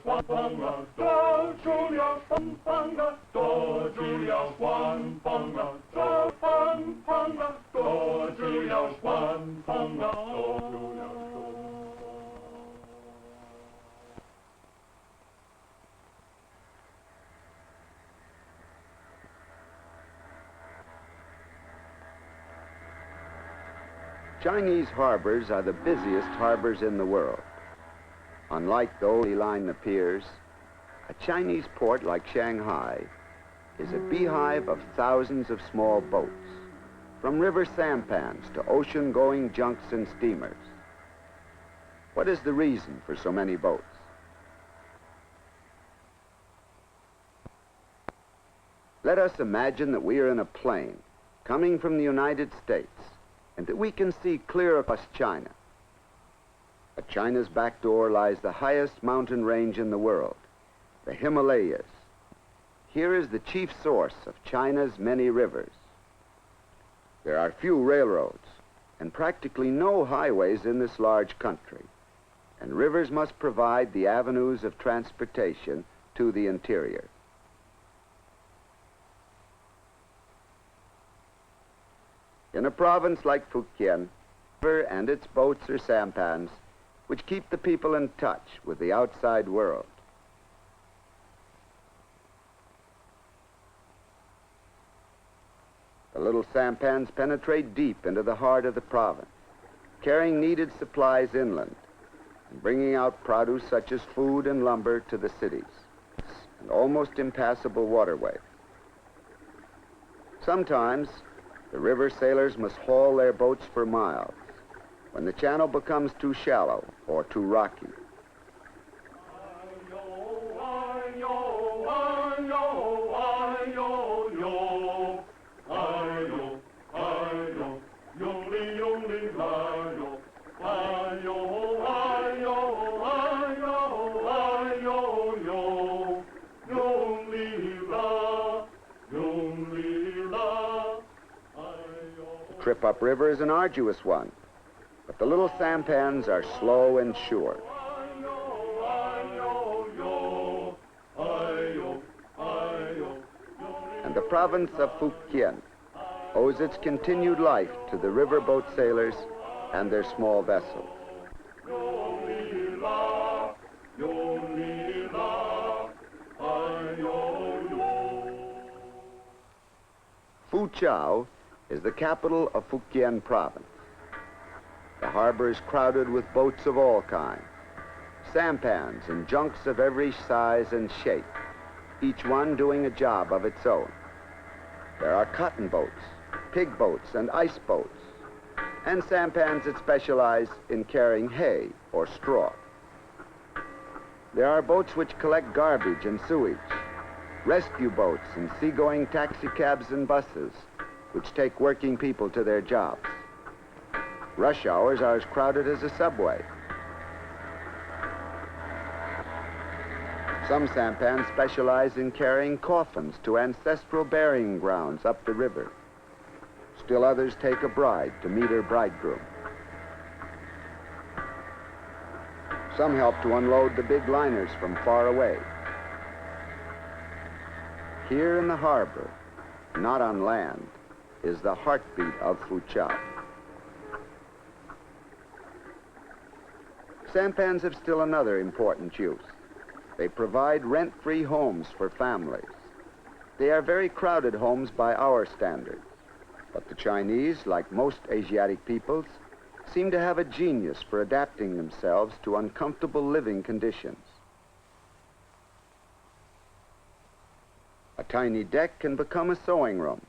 欢放啊，抓住了放放啊，抓住了欢放啊，抓放放啊，抓住了欢放啊，抓住了。Chinese harbors are the busiest harbors in the world. Unlike those that line the piers, a Chinese port like Shanghai is a beehive of thousands of small boats, from river sampans to ocean-going junks and steamers. What is the reason for so many boats? Let us imagine that we are in a plane coming from the United States and that we can see clear across China. At China's back door lies the highest mountain range in the world, the Himalayas. Here is the chief source of China's many rivers. There are few railroads and practically no highways in this large country, and rivers must provide the avenues of transportation to the interior. In a province like Fujian, the river and its boats are sampans which keep the people in touch with the outside world. The little sampans penetrate deep into the heart of the province, carrying needed supplies inland and bringing out produce such as food and lumber to the cities, an almost impassable waterway. Sometimes the river sailors must haul their boats for miles when the channel becomes too shallow or too rocky. The trip upriver is an arduous one, but the little sampans are slow and sure. And the province of Fujian owes its continued life to the riverboat sailors and their small vessels. Fujian is the capital of Fujian province. The harbor is crowded with boats of all kinds, sampans and junks of every size and shape, each one doing a job of its own. There are cotton boats, pig boats, and ice boats, and sampans that specialize in carrying hay or straw. There are boats which collect garbage and sewage, rescue boats and seagoing taxicabs and buses, which take working people to their jobs. Rush hours are as crowded as a subway. Some sampans specialize in carrying coffins to ancestral burying grounds up the river. Still others take a bride to meet her bridegroom. Some help to unload the big liners from far away. Here in the harbor, not on land, is the heartbeat of Fujian. Sampans have still another important use. They provide rent-free homes for families. They are very crowded homes by our standards, but the Chinese, like most Asiatic peoples, seem to have a genius for adapting themselves to uncomfortable living conditions. A tiny deck can become a sewing room,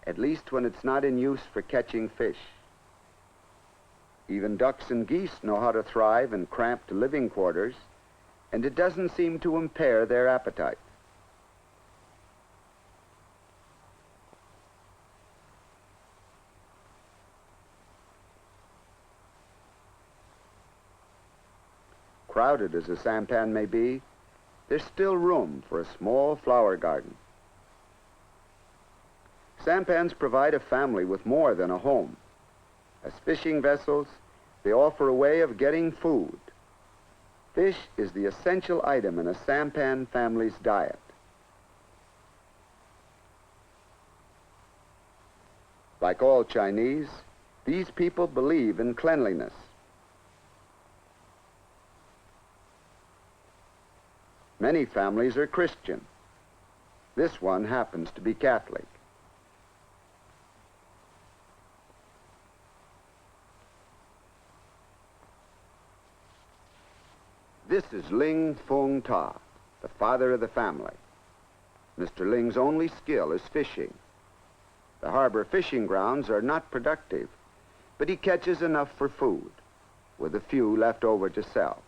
at least when it's not in use for catching fish. Even ducks and geese know how to thrive in cramped living quarters, and it doesn't seem to impair their appetite. Crowded as a sampan may be, there's still room for a small flower garden. Sampans provide a family with more than a home. As fishing vessels, they offer a way of getting food. Fish is the essential item in a sampan family's diet. Like all Chinese, these people believe in cleanliness. Many families are Christian. This one happens to be Catholic. This is Ling Fung Ta, the father of the family. Mr. Ling's only skill is fishing. The harbor fishing grounds are not productive, but he catches enough for food, with a few left over to sell.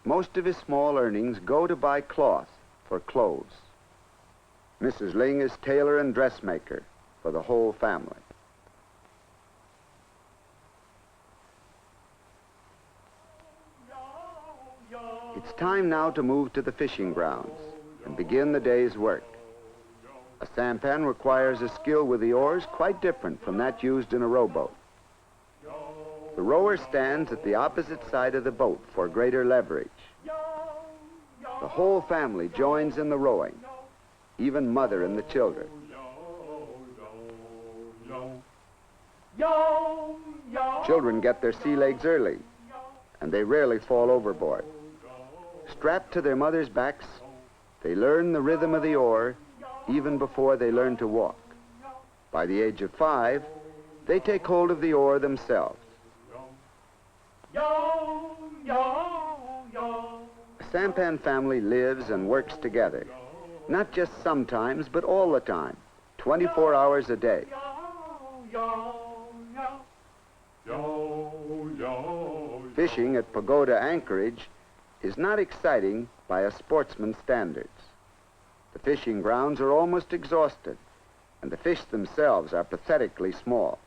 Most of his small earnings go to buy cloth for clothes. Mrs. Ling is tailor and dressmaker for the whole family. It's time now to move to the fishing grounds and begin the day's work. A sampan requires a skill with the oars quite different from that used in a rowboat. The rower stands at the opposite side of the boat for greater leverage. The whole family joins in the rowing, even mother and the children. Children get their sea legs early, and they rarely fall overboard. Strapped to their mother's backs, they learn the rhythm of the oar even before they learn to walk. By the age of 5, they take hold of the oar themselves. A sampan family lives and works together, not just sometimes, but all the time, 24 hours a day. Fishing at Pagoda Anchorage is not exciting by a sportsman's standards. The fishing grounds are almost exhausted, and the fish themselves are pathetically small.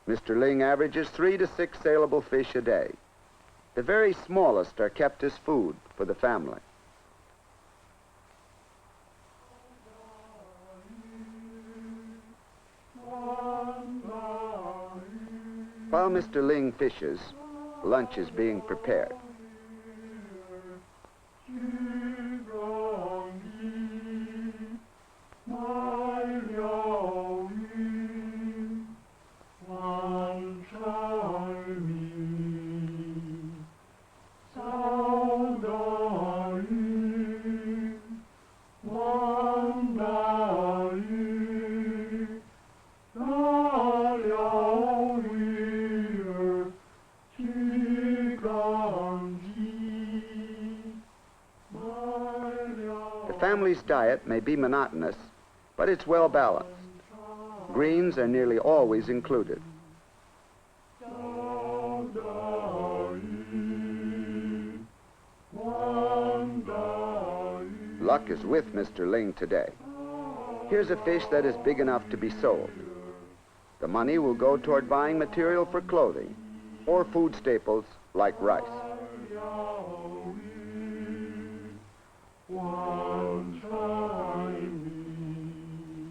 Mr. Ling averages 3 to 6 saleable fish a day. The very smallest are kept as food for the family. While Mr. Ling fishes, lunch is being prepared. The family's diet may be monotonous, but it's well balanced. Greens are nearly always included. Luck is with Mr. Ling today. Here's a fish that is big enough to be sold. The money will go toward buying material for clothing or food staples like rice.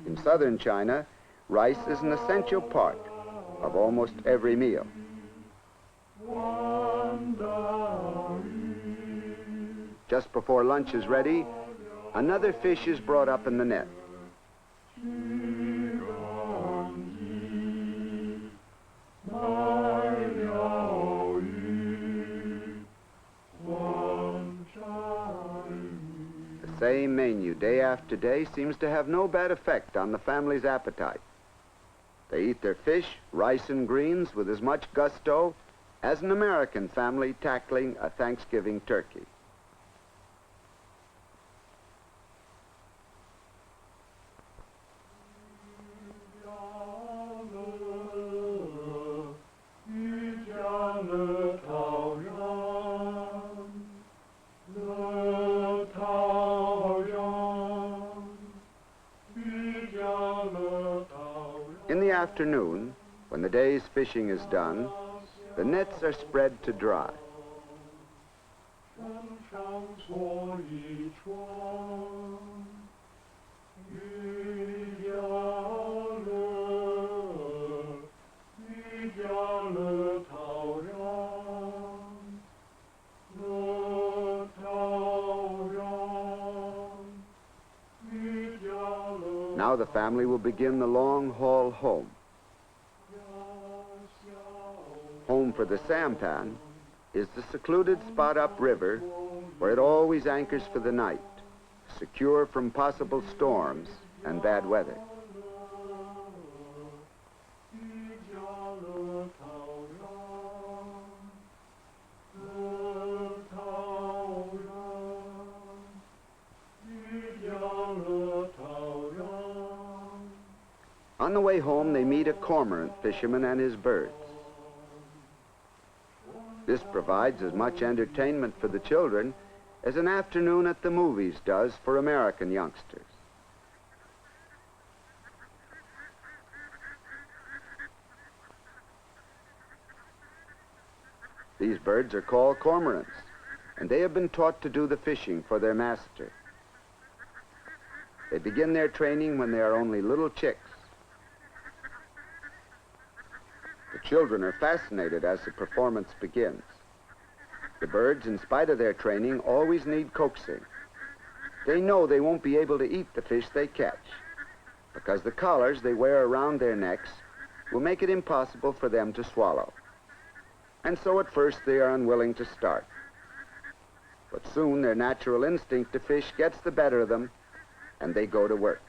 In southern China, rice is an essential part of almost every meal. Just before lunch is ready, another fish is brought up in the net. The same menu day after day seems to have no bad effect on the family's appetite. They eat their fish, rice, and greens with as much gusto as an American family tackling a Thanksgiving turkey. In the afternoon, when the day's fishing is done, the nets are spread to dry. Now the family will begin the long haul home. Home for the sampan is the secluded spot upriver where it always anchors for the night, secure from possible storms and bad weather. On the way home, they meet a cormorant fisherman and his birds. This provides as much entertainment for the children as an afternoon at the movies does for American youngsters. These birds are called cormorants, and they have been taught to do the fishing for their master. They begin their training when they are only little chicks. The children are fascinated as the performance begins. The birds, in spite of their training, always need coaxing. They know they won't be able to eat the fish they catch because the collars they wear around their necks will make it impossible for them to swallow. And so at first they are unwilling to start. But soon their natural instinct to fish gets the better of them, and they go to work.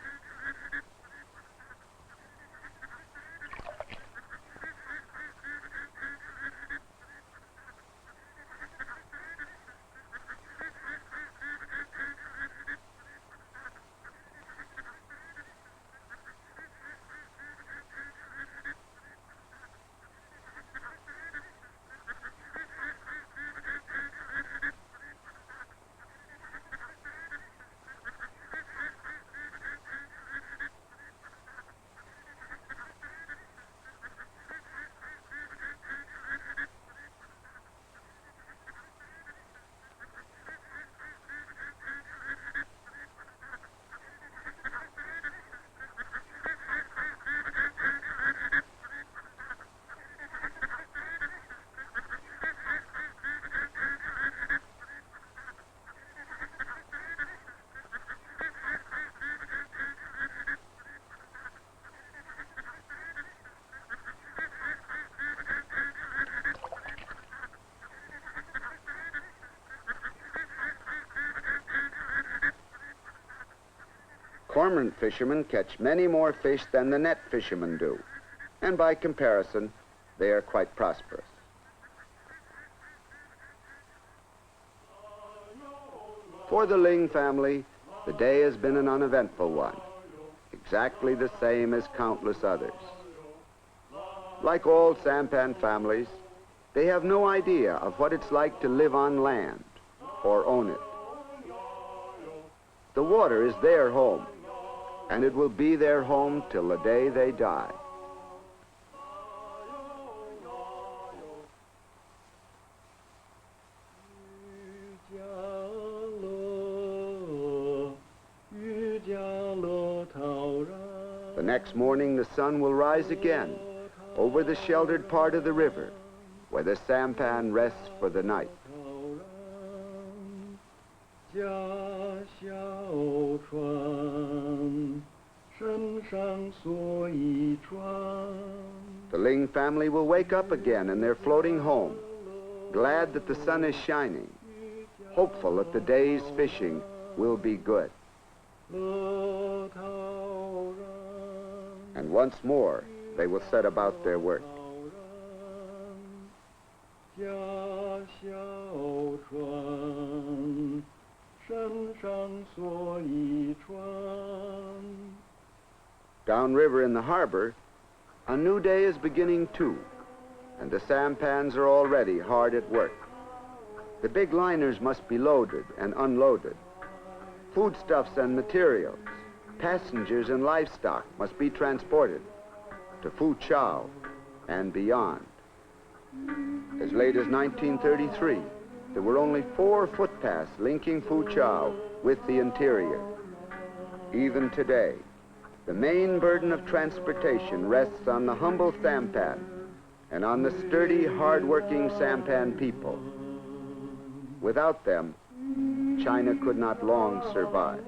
Cormorant fishermen catch many more fish than the net fishermen do, and by comparison, they are quite prosperous. For the Ling family, the day has been an uneventful one, exactly the same as countless others. Like all sampan families, they have no idea of what it's like to live on land or own it. The water is their home, and it will be their home till the day they die. The next morning, the sun will rise again over the sheltered part of the river where the sampan rests for the night. The Ling family will wake up again in their floating home, glad that the sun is shining, hopeful that the day's fishing will be good. And once more, they will set about their work. Downriver in the harbor, a new day is beginning too, and the sampans are already hard at work. The big liners must be loaded and unloaded. Foodstuffs and materials, passengers and livestock must be transported to Foochow and beyond. As late as 1933, there were only 4 footpaths linking Foochow with the interior. Even today, the main burden of transportation rests on the humble sampan and on the sturdy, hard-working sampan people. Without them, China could not long survive.